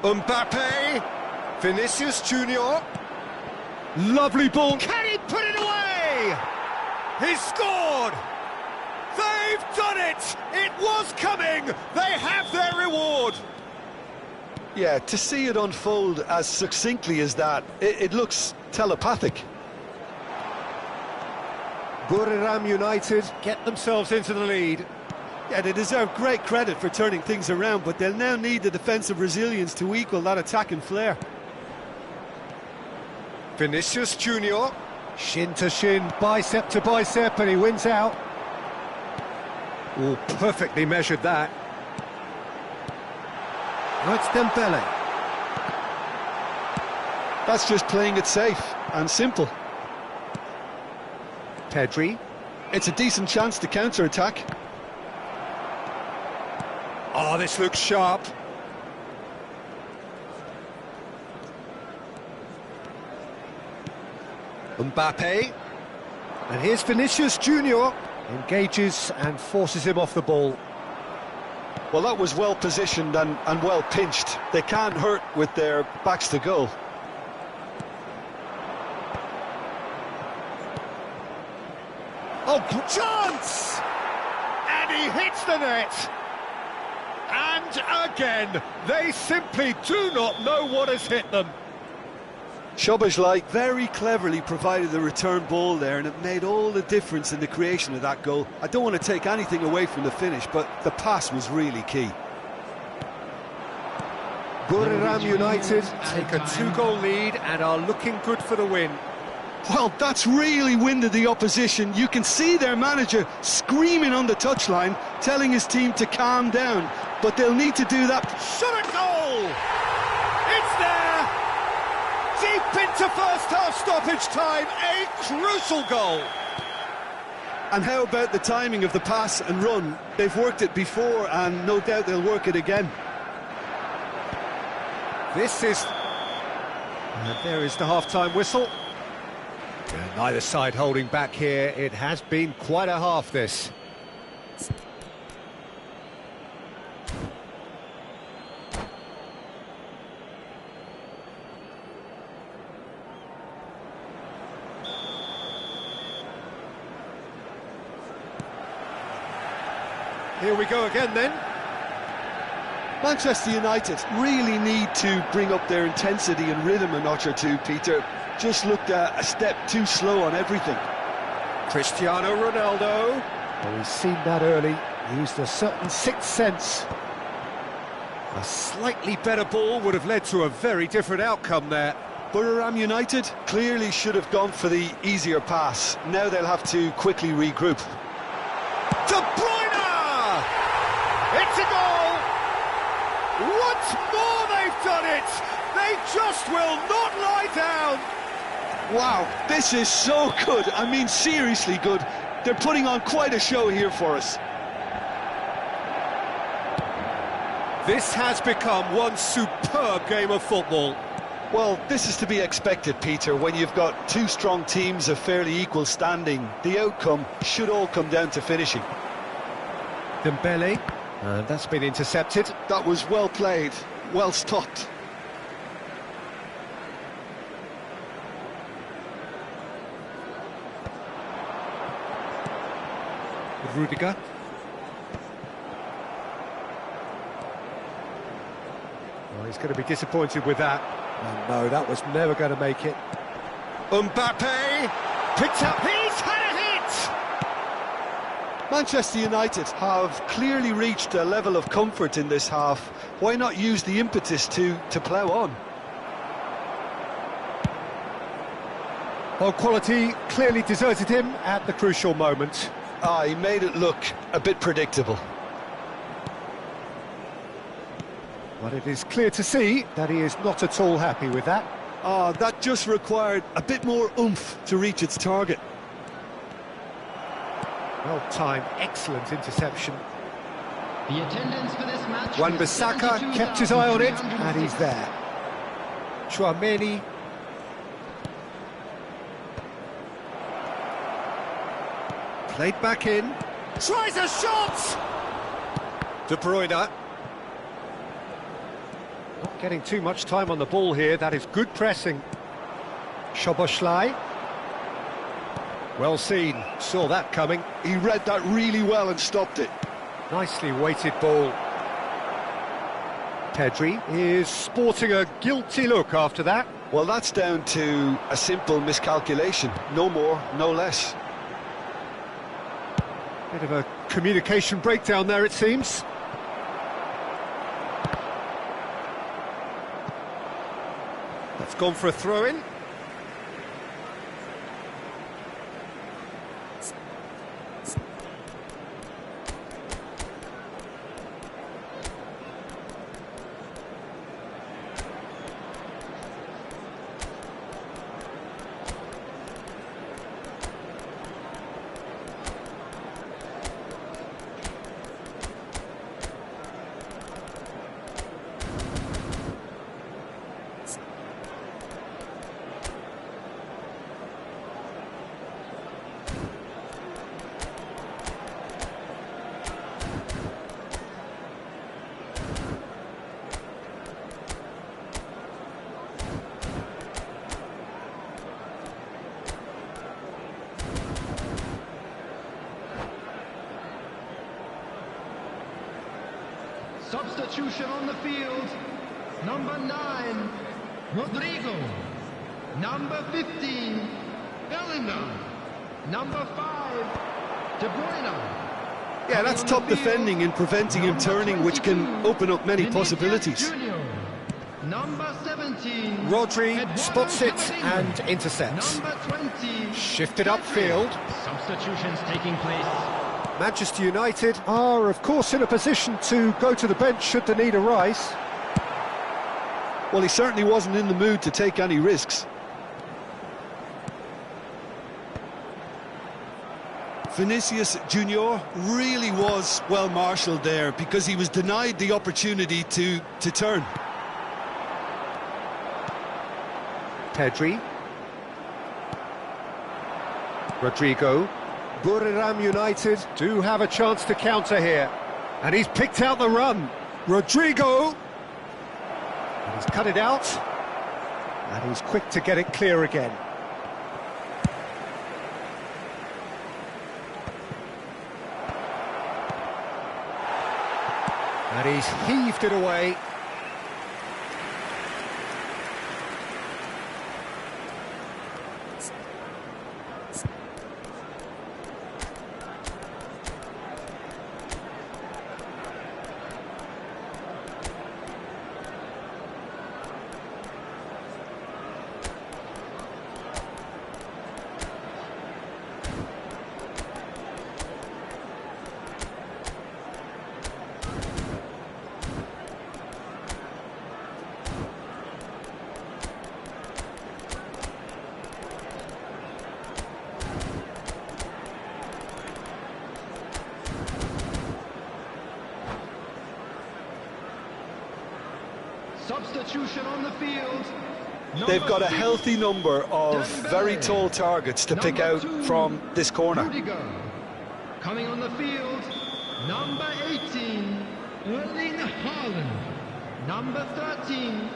Mbappe. Vinicius Junior. Lovely ball. Can he put it away? He's scored! They've done it! It was coming! They have their reward! Yeah, to see it unfold as succinctly as that, it looks telepathic. Buriram United get themselves into the lead. Yeah, they deserve great credit for turning things around, but they'll now need the defensive resilience to equal that attacking flair. Vinicius Junior, shin to shin, bicep to bicep, and he wins out. Oh, perfectly measured that. Now it's Dembele. That's just playing it safe and simple. Pedri. It's a decent chance to counter-attack. Oh, this looks sharp. Mbappe. And here's Vinicius Junior. Engages and forces him off the ball. Well, that was well positioned and well pinched. They can't hurt with their backs to goal. Oh, chance! And he hits the net. And again, they simply do not know what has hit them. Szoboszlai very cleverly provided the return ball there, and it made all the difference in the creation of that goal. I don't want to take anything away from the finish, but the pass was really key. Buriram United take a 2-goal lead and are looking good for the win. Well, that's really winded the opposition. You can see their manager screaming on the touchline, telling his team to calm down, but they'll need to do that. Shot a goal! It's there! Deep into first-half stoppage time, a crucial goal! And how about the timing of the pass and run? They've worked it before, and no doubt they'll work it again. This is... And there is the half-time whistle. Neither side holding back here. It has been quite a half, this. Here we go again then. Manchester United really need to bring up their intensity and rhythm a notch or two, Peter. Just looked a step too slow on everything. Cristiano Ronaldo. Well, we've seen that early. He used a certain sixth sense. A slightly better ball would have led to a very different outcome there. Buriram United clearly should have gone for the easier pass. Now they'll have to quickly regroup. De Bruyne! It's a goal! Once more they've done it! They just will not lie down! Wow, this is so good. I mean, seriously good. They're putting on quite a show here for us. This has become one superb game of football. Well, this is to be expected, Peter. When you've got two strong teams of fairly equal standing, the outcome should all come down to finishing. Dembele, and that's been intercepted. That was well played, well stopped. Rudiger. Well, he's going to be disappointed with that. Oh, no, that was never going to make it. Mbappe picks up. He's had a hit! Manchester United have clearly reached a level of comfort in this half. Why not use the impetus to plough on? Well, quality clearly deserted him at the crucial moment. He made it look a bit predictable. But it is clear to see that he is not at all happy with that. That just required a bit more oomph to reach its target. Well-timed, excellent interception. The attendance for this match. Wan-Bissaka kept his eye on it, and he's there. Chouameni. Played back in. Tries a shot! De Bruyne. Not getting too much time on the ball here. That is good pressing. Szoboszlai. Well seen. Saw that coming. He read that really well and stopped it. Nicely weighted ball. Pedri is sporting a guilty look after that. Well, that's down to a simple miscalculation. No more, no less. Bit of a communication breakdown there, it seems. That's gone for a throw-in. Substitution on the field. Number 9, Rodrigo. Number 15, Bellingham. Number 5, De Bruyne. Yeah, that's top defending and preventing him turning, which can open up many possibilities. Number 17, Rodri spots it and intercepts. Number 20, Shifted upfield. Substitutions taking place. Manchester United are, of course, in a position to go to the bench should the need arise. Well, he certainly wasn't in the mood to take any risks. Vinicius Junior really was well marshalled there because he was denied the opportunity to turn. Pedri. Rodrigo. Buriram United do have a chance to counter here. And he's picked out the run. Rodrigo. And he's cut it out. And he's quick to get it clear again. And he's heaved it away. Substitution on the field. They've got a healthy number of very tall targets to pick out from this corner. Rudiger. Coming on the field, number 18, Erling Haaland. Number 13,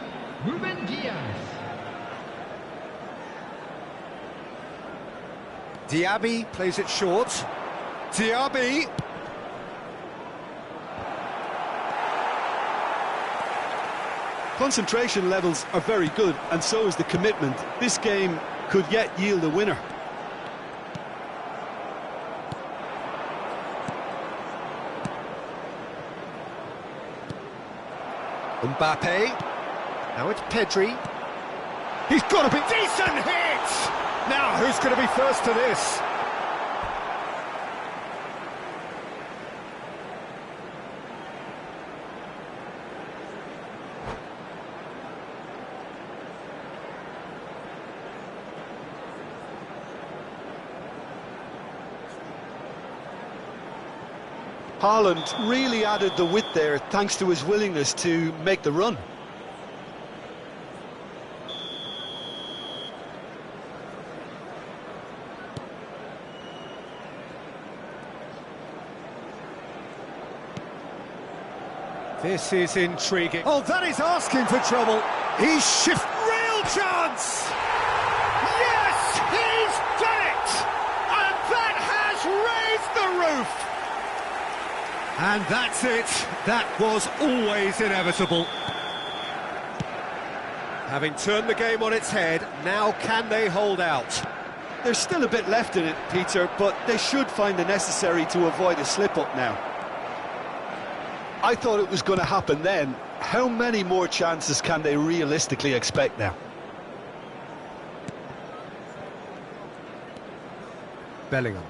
Ruben Diaz. Diaby plays it short. Diaby. Concentration levels are very good, and so is the commitment. This game could yet yield a winner. Mbappe. Now it's Pedri. He's got to be decent hit! Now, who's going to be first to this? Haaland really added the width there thanks to his willingness to make the run. This is intriguing. Oh, that is asking for trouble. He's real chance! Yes, he's done it! And that has raised the roof! And that's it. That was always inevitable. Having turned the game on its head, now can they hold out? There's still a bit left in it, Peter, but they should find the necessary to avoid a slip-up now. I thought it was going to happen then. How many more chances can they realistically expect now? Bellingham.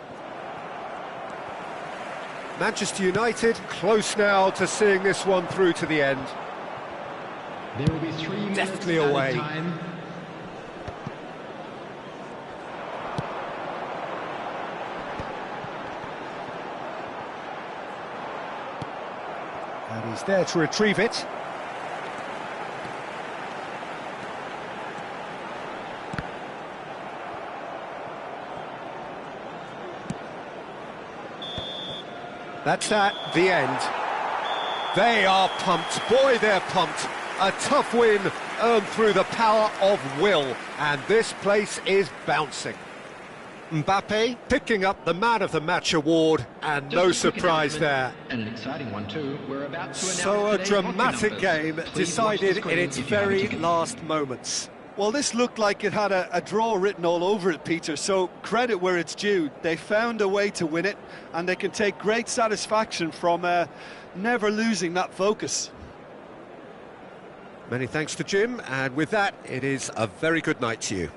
Manchester United close now to seeing this one through to the end. There will be 3 minutes Deftly added away. time. And he's there to retrieve it. That's that, the end. They are pumped, boy they're pumped. A tough win earned through the power of will, and this place is bouncing. Mbappe picking up the Man of the Match award, and no Just a quick surprise announcement, there. and an exciting one too. We're about to announce So a today's hockey dramatic numbers. game Please watch decided the in screen its if you have a very ticket. last moments. Well, this looked like it had a draw written all over it, Peter, so credit where it's due. They found a way to win it, and they can take great satisfaction from never losing that focus. Many thanks to Jim, and with that, it is a very good night to you.